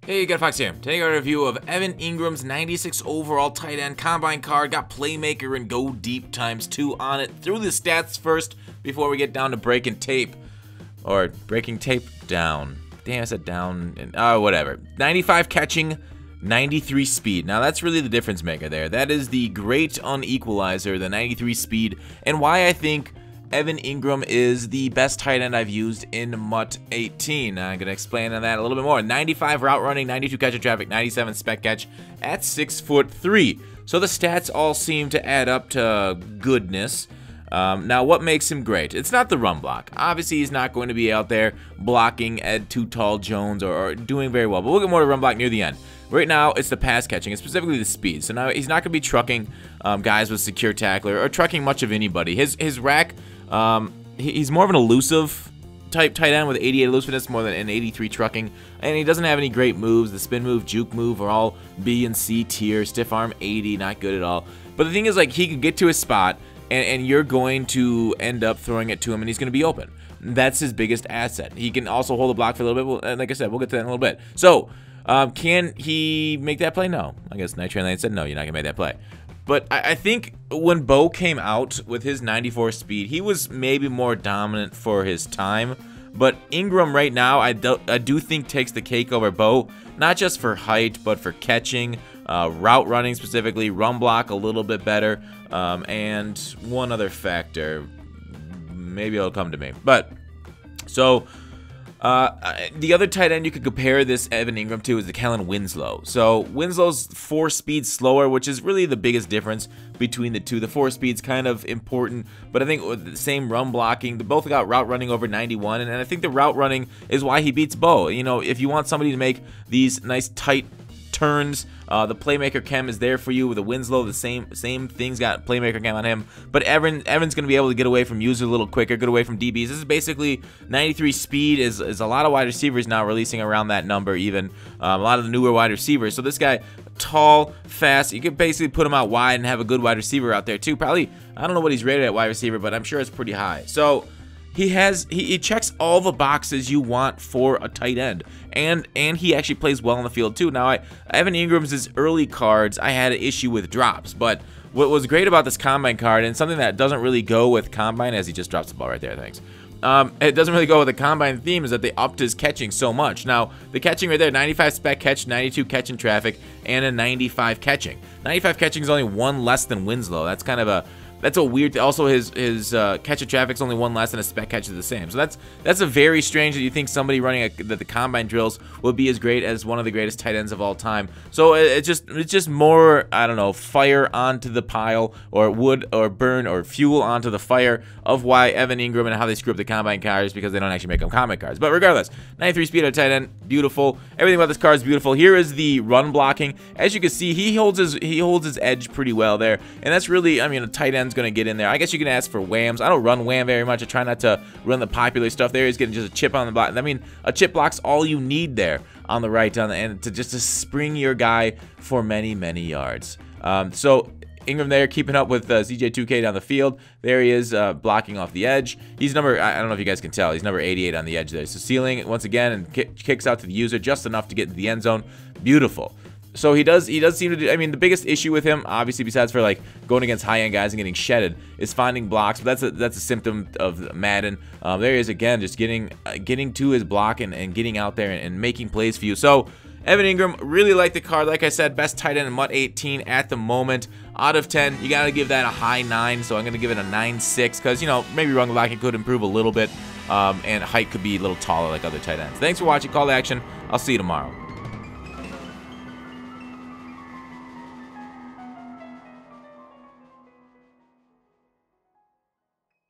Hey, Got Fox here. Today I got a review of Evan Engram's 96 overall tight end combine card. Got playmaker and go deep ×2 on it. Through the stats first before we get down to breaking tape. Or breaking tape down. Damn, I said down. And, whatever. 95 catching, 93 speed. Now that's really the difference maker there. That is the great unequalizer, the 93 speed, and why I think Evan Engram is the best tight end I've used in MUT 18. I'm going to explain on that a little bit more. 95 route running, 92 catch and traffic, 97 spec catch at 6'3". So the stats all seem to add up to goodness. Now, what makes him great? It's not the run block. Obviously, he's not going to be out there blocking Ed Too Tall Jones or doing very well. But we'll get more to run block near the end. Right now, it's the pass catching, and specifically the speed. So now he's not going to be trucking guys with secure tackler or trucking much of anybody. His rack, he's more of an elusive type tight end with 88 elusiveness more than an 83 trucking, and he doesn't have any great moves. The spin move, juke move are all B and C tier. Stiff arm 80, not good at all. But the thing is, like, he can get to his spot, and you're going to end up throwing it to him, and he's going to be open. That's his biggest asset. He can also hold the block for a little bit. And like I said, we'll get to that in a little bit. So, can he make that play? No. I guess Nitro Lane said no, you're not going to make that play. But I think when Bo came out with his 94 speed, he was maybe more dominant for his time. But Engram right now, I do think takes the cake over Bo, not just for height, but for catching, route running specifically, run block a little bit better, and one other factor. Maybe it'll come to me. But, so, the other tight end you could compare this Evan Engram to is the Kellen Winslow. So Winslow's 4 speed slower, which is really the biggest difference between the two. The 4 speed's kind of important, but I think with the same run blocking, they both got route running over 91, and I think the route running is why he beats Bo. You know, if you want somebody to make these nice tight turns, the playmaker chem is there for you. With the Winslow, the same thing's got playmaker chem on him, but Evan's going to be able to get away from user a little quicker, get away from DBs. This is basically 93 speed is a lot of wide receivers now releasing around that number, even a lot of the newer wide receivers. So this guy, tall, fast, you could basically put him out wide and have a good wide receiver out there too. Probably, I don't know what he's rated at wide receiver, but I'm sure it's pretty high. So he checks all the boxes you want for a tight end, and he actually plays well on the field too. Now, Evan Engram's early cards, I had an issue with drops, but what was great about this combine card, and something that doesn't really go with combine, as he just drops the ball right there, thanks. It doesn't really go with the combine theme, is that they upped his catching so much. Now, the catching right there, 95 spec catch, 92 catch in traffic, and a 95 catching. 95 catching is only 1 less than Winslow. That's kind of a weird. Also, his catch of traffic's only 1 less, and his spec catch is the same. So that's a very strange that you think somebody running that the combine drills will be as great as one of the greatest tight ends of all time. So it's just more, I don't know, fire onto the pile, or wood or burn or fuel onto the fire of why Evan Engram and how they screw up the combine cards, because they don't actually make them combine cards. But regardless, 93 speed at tight end, beautiful. Everything about this card is beautiful. Here is the run blocking. As you can see, he holds his edge pretty well there, and that's really, I mean, a tight end going to get in there. I guess you can ask for whams. I don't run wham very much. I try not to run the popular stuff there. He's getting just a chip on the block. I mean, a chip block's all you need there on the right, on the end, to spring your guy for many, many yards. So Engram there keeping up with ZJ2K down the field. There he is, blocking off the edge. He's number, I don't know if you guys can tell, he's number 88 on the edge there. So ceiling once again, and kicks out to the user just enough to get into the end zone. Beautiful. So he does seem to do, I mean, the biggest issue with him, obviously, besides for like going against high-end guys and getting shedded, is finding blocks. But that's a symptom of Madden. There he is again, just getting to his block and getting out there and making plays for you. So Evan Engram, really like the card. Like I said, best tight end in MUT 18 at the moment. Out of 10, you got to give that a high 9. So I'm going to give it a 9.6 because, you know, maybe run blocking could improve a little bit, and height could be a little taller like other tight ends. Thanks for watching. Call to action. I'll see you tomorrow.